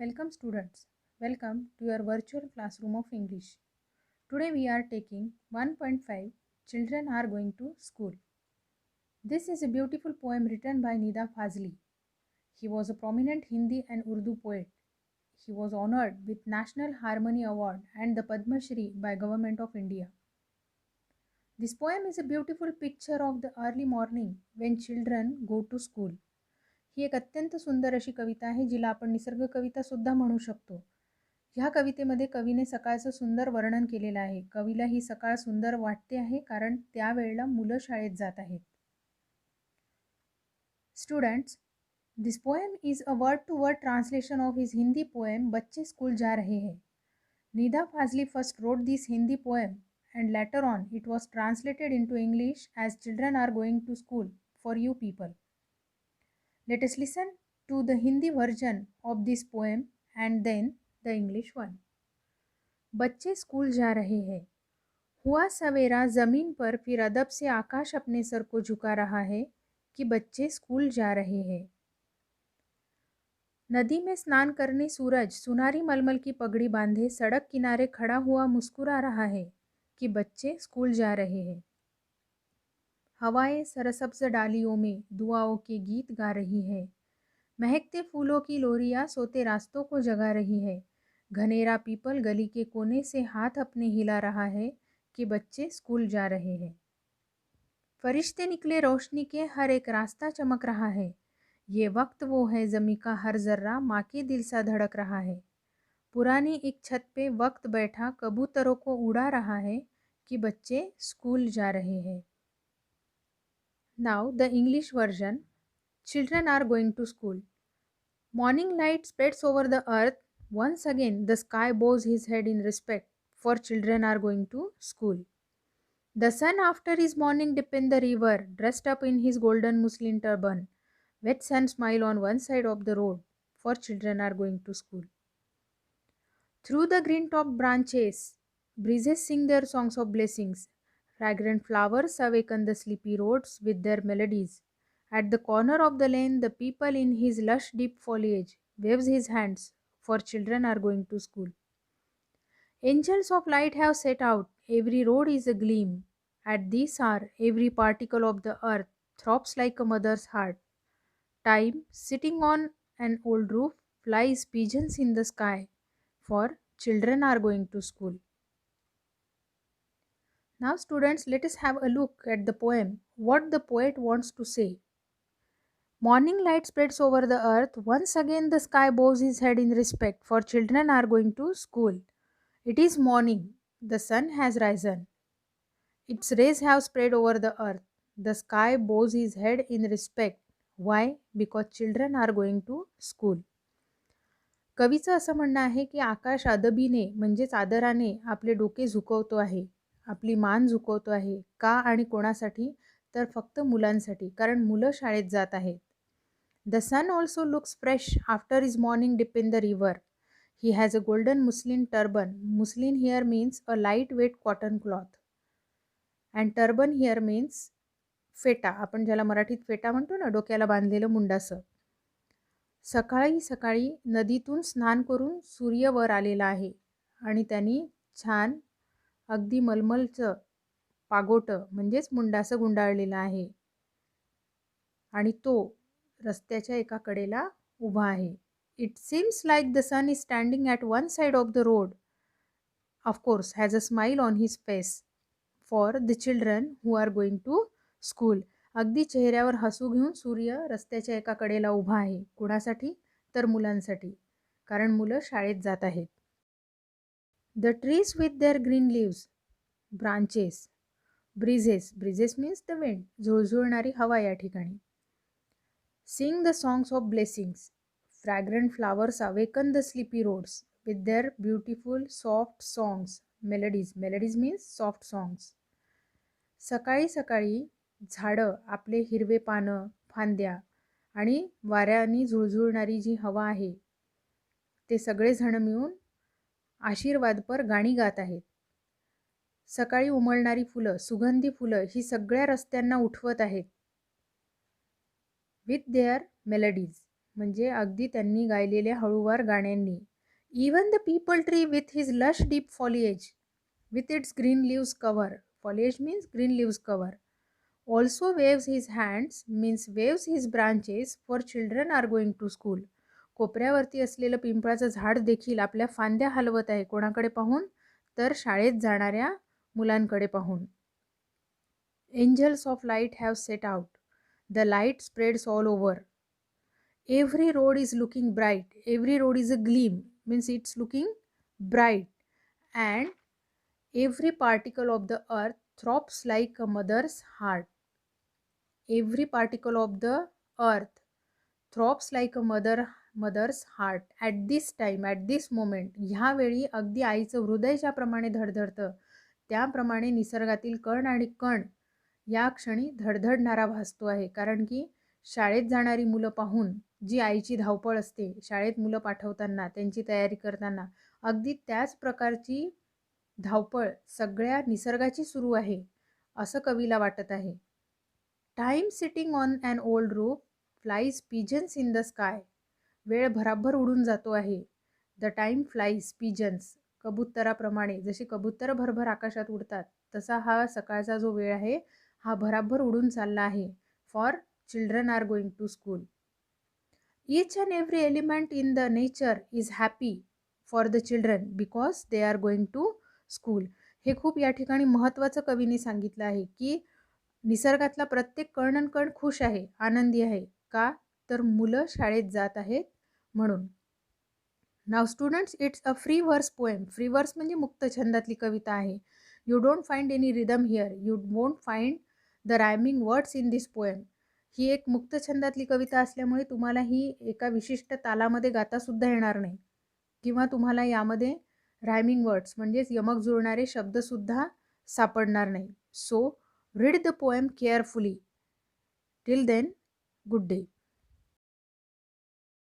Welcome students. Welcome to your virtual classroom of English. Today we are taking 1.5 Children Are Going to School. This is a beautiful poem written by Nida Fazli. He was a prominent Hindi and Urdu poet. He was honored with National Harmony Award and the Padma Shri by Government of India. This poem is a beautiful picture of the early morning when children go to school. ही एक अत्यंत सुंदर अशी कविता आहे जिला आपण निसर्ग कविता सुद्धा म्हणू शकतो. ह्या कवितेमध्ये कवीने सकाळचं सुंदर वर्णन केलेलं आहे. कवीला ही सकाळ सुंदर वाटते आहे कारण त्यावेळेला मुलं शाळेत जात आहेत. Students, this poem is a word to word translation of his Hindi poem बच्चे स्कूल जा रहे हैं. Nida Fazli first wrote this Hindi poem and later on it was translated into English as Children Are Going to School for You People. Let us listen to the Hindi version of this poem and then the English one. बच्चे school जा रहे हैं. हुआ सवेरा ज़मीन पर फिर अदब से आकाश अपने sir को झुका रहा है कि बच्चे स्कूल जा रहे हैं. नदी में स्नान करने सूरज सुनारी मलमल की पगड़ी बांधे सड़क किनारे खड़ा हुआ मुस्कुरा रहा है कि बच्चे स्कूल जा रहे हैं. हवाएं सरसब्ज डालियों में दुआओं के गीत गा रही है. महकते फूलों की लोरियां सोते रास्तों को जगा रही है. घनेरा पीपल गली के कोने से हाथ अपने हिला रहा है कि बच्चे स्कूल जा रहे हैं. फरिश्ते निकले रोशनी के हर एक रास्ता चमक रहा है. ये वक्त वो है ज़मीं का हर जर्रा माँ के दिल सा धड़क रहा है. पुरानी एक छत पे वक्त बैठा कबूतरों को उड़ा रहा है कि बच्चे स्कूल जा रहे हैं. Now the English version. Children are going to school. Morning light spreads over the earth. Once again the sky bows his head in respect, for children are going to school. The sun after his morning dip in the river, dressed up in his golden muslin turban. Wet sun smile on one side of the road, for children are going to school. Through the green top branches, breezes sing their songs of blessings. Fragrant flowers awaken the sleepy roads with their melodies. At the corner of the lane, the people in his lush deep foliage waves his hands, for children are going to school. Angels of light have set out, every road is a gleam. At this hour, every particle of the earth throbs like a mother's heart. Time, sitting on an old roof, flies pigeons in the sky, for children are going to school. Now students, let us have a look at the poem, what the poet wants to say. Morning light spreads over the earth. Once again the sky bows his head in respect, for children are going to school. It is morning. The sun has risen. Its rays have spread over the earth. The sky bows his head in respect. Why? Because children are going to school. कवीचं असं म्हणणं आहे की आकाश अदबीने म्हणजेच आदराने आपले डोके झुकवतो आहे, आपली मान झुकवतो आहे. का आणि कोणासाठी? तर फक्त मुलांसाठी, कारण मुलं शाळेत जात आहेत. The sun also looks fresh after his morning dip in the river. He has a golden muslin turban. Muslin here means a lightweight cotton cloth. And turban here means फेटा. आपण ज्याला मराठीत फेटा म्हणतो ना, डोक्याला बांधलेलं मुंडासं. सकाळी सकाळी नदीतून स्नान करून सूर्य वर आलेला आहे आणि त्यांनी छान अगदी मलमलचं पागोटं म्हणजेच मुंडासं गुंडाळलेलं आहे आणि तो रस्त्याच्या एका कडेला उभा आहे. It seems like the sun is standing at one side of the road. Of course has a smile on his face for the children who are going to school. अगदी चेहऱ्यावर हसू घेऊन सूर्य रस्त्याच्या एका कडेला उभा आहे. कुणासाठी? तर मुलांसाठी, कारण मुलं शाळेत जात आहेत. The trees with their green leaves, branches, breezes, breezes means the wind, झुळझुळणारी हवा या ठिकाणी. Sing the songs of blessings. Fragrant flowers awaken the sleepy roads with their beautiful soft songs. Melodies. Melodies means soft songs. सकाळी सकाळी झाडं आपले हिरवे पानं, फांद्या आणि वाऱ्याने झुळझुळणारी जी हवा आहे ते सगळेजण मिळून आशीर्वादपर गाणी गात आहेत. सकाळी उमलणारी फुलं, सुगंधी फुलं ही सगळ्या रस्त्यांना उठवत आहेत. With their melodies. म्हणजे अगदी त्यांनी गायलेल्या हळूवार गाण्यांनी. Even the people tree with his lush deep foliage with its green leaves cover. Foliage means green leaves cover. Also waves his hands means waves his branches for children are going to school. कोपऱ्यावरती असलेलं पिंपळाचं झाड देखील आपल्या फांद्या हलवत आहे. कोणाकडे पाहून? तर शाळेत जाणाऱ्या मुलांकडे पाहून. Angels of light have set out. The light spreads all over. Every road is looking bright. Every road is a gleam means it's looking bright. And every particle of the earth throbs like a mother's heart. Every particle of the earth throbs like a mother's heart. At this time, at this moment, ह्यावेळी अगदी आईचं हृदय ज्याप्रमाणे धडधडतं त्याप्रमाणे निसर्गातील कण आणि कण या क्षणी धडधडणारा भासतो आहे. कारण की शाळेत जाणारी मुलं पाहून जी आईची धावपळ असते, शाळेत मुलं पाठवताना त्यांची तयारी करताना अगदी त्याच प्रकारची धावपळ सगळ्या निसर्गाची सुरू आहे असं कवीला वाटत आहे. Time sitting on an old roof flies pigeons in the sky. वेळ भराभर उडून जातो आहे. द टाइम फ्लाईज पिजन्स कबुतराप्रमाणे, जशी कबूतर भरभर आकाशात उडतात तसा हा सकाळचा जो वेळ आहे हा भराभर उडून चालला आहे. For children are going to school. Each and every element in the nature is happy for the children because they are going to school. हे खूप या ठिकाणी महत्त्वाचं कवीने सांगितलं आहे की निसर्गातला प्रत्येक कण आणि कण खुश आहे, आनंदी आहे. का? तर मुलं शाळेत जात आहेत म्हणून. नाव students, it's a free verse poem. Free verse म्हणजे मुक्त छंदातली कविता आहे. You don't find any rhythm here. You won't find the rhyming words in this poem. ही एक मुक्त छंदातली कविता असल्यामुळे तुम्हाला ही एका विशिष्ट तालामध्ये गातासुद्धा येणार नाही किंवा तुम्हाला यामध्ये रायमिंग वर्ड्स म्हणजेच यमक जुळणारे शब्दसुद्धा सापडणार नाही. So read the poem carefully. Till then, good day.